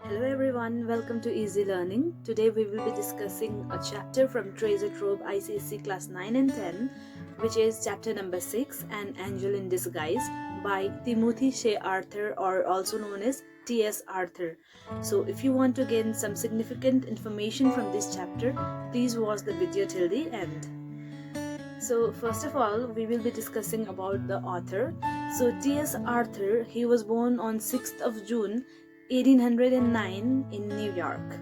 Hello everyone, welcome to Easy Learning. Today we will be discussing a chapter from Treasure Trove ICSE class 9 and 10, which is chapter number 6, An Angel in Disguise by Timothy Shay Arthur, or also known as T.S. Arthur. So if you want to gain some significant information from this chapter, please watch the video till the end. So first of all, we will be discussing about the author. So T.S. Arthur, he was born on 6th of June 1809 in New York.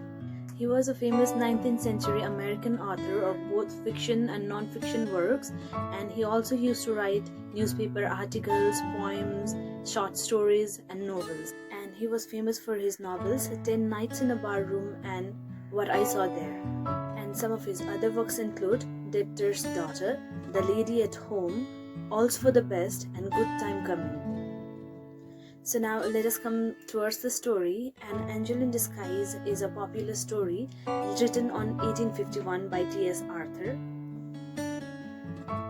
He was a famous 19th century American author of both fiction and non-fiction works, and he also used to write newspaper articles, poems, short stories and novels. And he was famous for his novels 10 Nights in a Barroom and What I Saw There. And some of his other works include Debtor's Daughter, The Lady at Home, All's for the Best and Good Time Coming. So now let us come towards the story. An Angel in Disguise is a popular story written on 1851 by T.S. Arthur.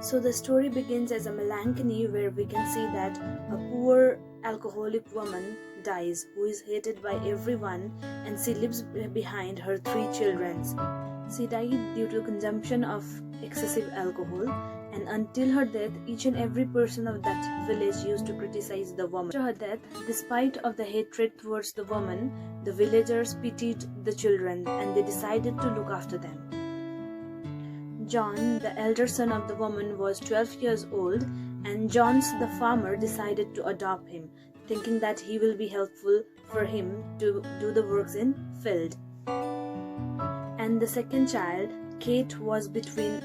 So the story begins as a melancholy where we can see that a poor alcoholic woman dies who is hated by everyone, and she leaves behind her 3 children. She died due to consumption of excessive alcohol, and until her death, each and every person of that village used to criticize the woman. After her death, despite of the hatred towards the woman, the villagers pitied the children and they decided to look after them. John, the elder son of the woman, was 12 years old, and John, the farmer, decided to adopt him, thinking that he will be helpful for him to do the works in field. And the second child, Kate, was between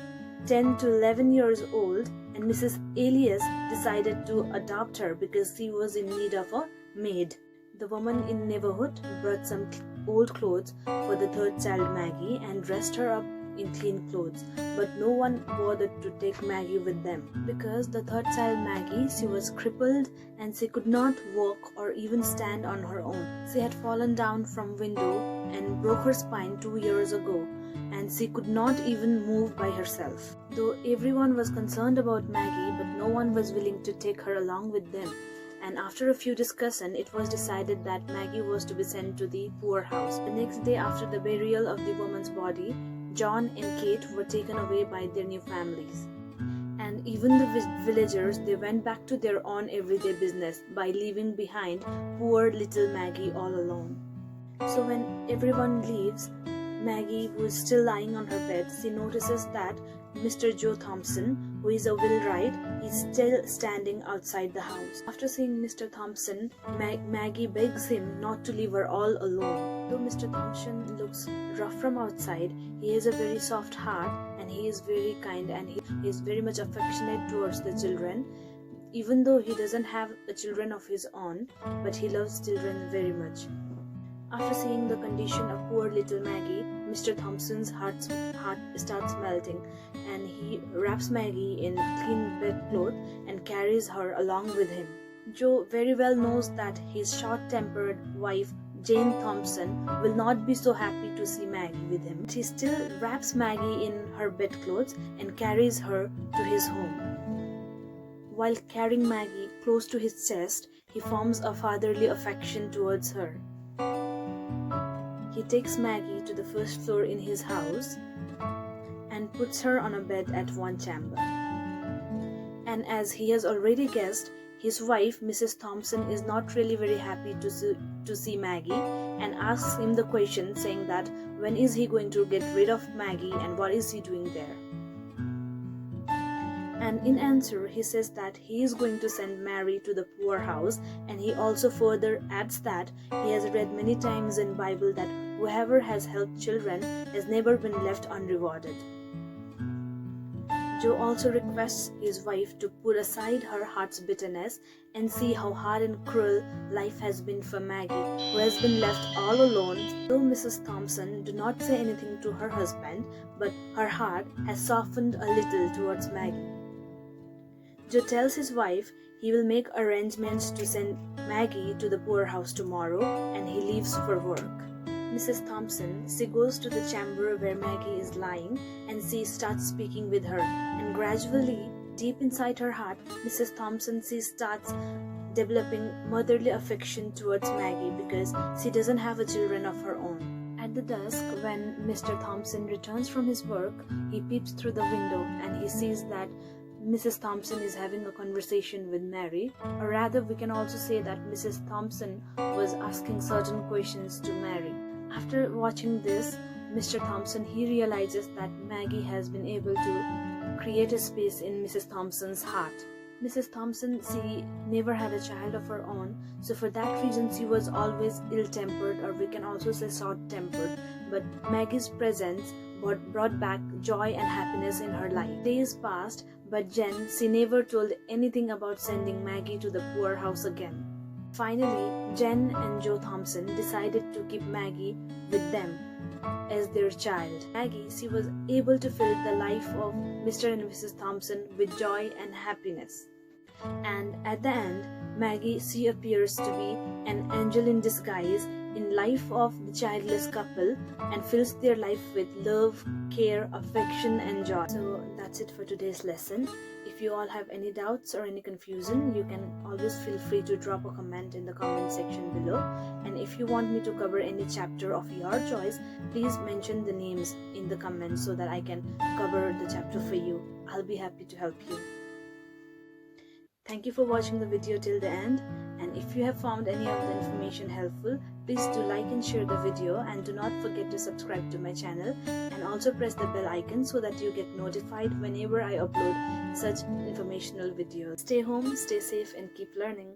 10 to 11 years old, and Mrs. Elias decided to adopt her because she was in need of a maid. The woman in neighborhood brought some old clothes for the third child, Maggie, and dressed her up in clean clothes, but no one bothered to take Maggie with them because the third child, Maggie, she was crippled and she could not walk or even stand on her own. She had fallen down from window and broke her spine 2 years ago, and she could not even move by herself. Though everyone was concerned about Maggie, but no one was willing to take her along with them. And after a few discussions, it was decided that Maggie was to be sent to the poorhouse. The next day after the burial of the woman's body, John and Kate were taken away by their new families. And even the villagers, they went back to their own everyday business by leaving behind poor little Maggie all alone. So when everyone leaves, Maggie, who is still lying on her bed, she notices that Mr. Joe Thompson, who is a wheelwright, is still standing outside the house. After seeing Mr. Thompson, Maggie begs him not to leave her all alone. Though Mr. Thompson looks rough from outside, he has a very soft heart and he is very kind and he is very much affectionate towards the children. Even though he doesn't have children of his own, but he loves children very much. After seeing the condition of poor little Maggie, Mr. Thompson's heart starts melting, and he wraps Maggie in clean bedcloth and carries her along with him. Joe very well knows that his short-tempered wife, Jane Thompson, will not be so happy to see Maggie with him. He still wraps Maggie in her bedclothes and carries her to his home. While carrying Maggie close to his chest, he forms a fatherly affection towards her. He takes Maggie to the first floor in his house and puts her on a bed at one chamber. And as he has already guessed, his wife, Mrs. Thompson, is not really very happy to see Maggie and asks him the question, saying that when is he going to get rid of Maggie and what is he doing there? And in answer, he says that he is going to send Mary to the poorhouse, and he also further adds that he has read many times in Bible that whoever has helped children has never been left unrewarded. Joe also requests his wife to put aside her heart's bitterness and see how hard and cruel life has been for Maggie, who has been left all alone. Though Mrs. Thompson do not say anything to her husband, but her heart has softened a little towards Maggie. Joe tells his wife he will make arrangements to send Maggie to the poorhouse tomorrow, and he leaves for work. Mrs. Thompson, she goes to the chamber where Maggie is lying, and she starts speaking with her, and gradually, deep inside her heart, Mrs. Thompson, she starts developing motherly affection towards Maggie because she doesn't have a children of her own. At the dusk, when Mr. Thompson returns from his work, he peeps through the window and he sees that Mrs. Thompson is having a conversation with Mary, or rather we can also say that Mrs. Thompson was asking certain questions to Mary. After watching this, Mr. Thompson, he realizes that Maggie has been able to create a space in Mrs. Thompson's heart. Mrs. Thompson, she never had a child of her own, so for that reason she was always ill-tempered, or we can also say short-tempered. But Maggie's presence brought back joy and happiness in her life. Days passed, but Jen, she never told anything about sending Maggie to the poorhouse again. Finally, Jen and Joe Thompson decided to keep Maggie with them as their child. Maggie, she was able to fill the life of Mr. and Mrs. Thompson with joy and happiness. And at the end, Maggie, she appears to be an angel in disguise in life of the childless couple and fills their life with love, care, affection and joy. So that's it for today's lesson. If you all have any doubts or any confusion, you can always feel free to drop a comment in the comment section below. And if you want me to cover any chapter of your choice, please mention the names in the comments so that I can cover the chapter for you. I'll be happy to help you. Thank you for watching the video till the end, and if you have found any of the information helpful, please do like and share the video, and do not forget to subscribe to my channel and also press the bell icon so that you get notified whenever I upload such informational videos. Stay home, stay safe and keep learning.